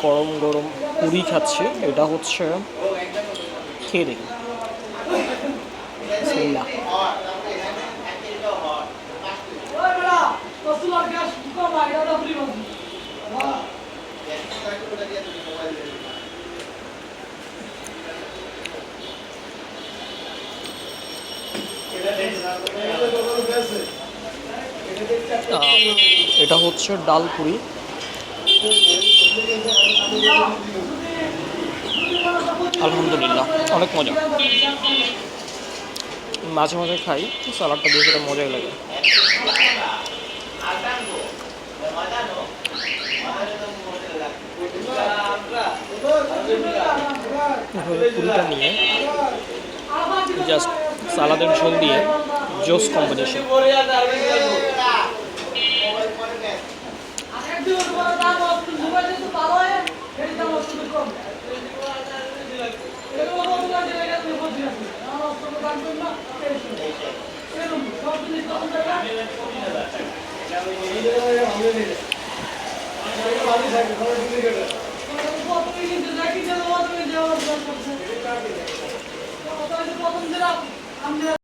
গরম গরম পুরি খাচ্ছি। এটা হচ্ছে খেয়ে দেখি। বিসমিল্লাহ। এটা হচ্ছে ডাল পুরি। আলহামদুলিল্লাহ, অনেক মজা। মাঝে মাঝে খাই, সালাডটা দিয়ে সেটা মজাই লাগে। এভাবে পুরিটা নিয়ে জাস্ট সালাদের ঝোল দিয়ে জোস কম্বিনেশন।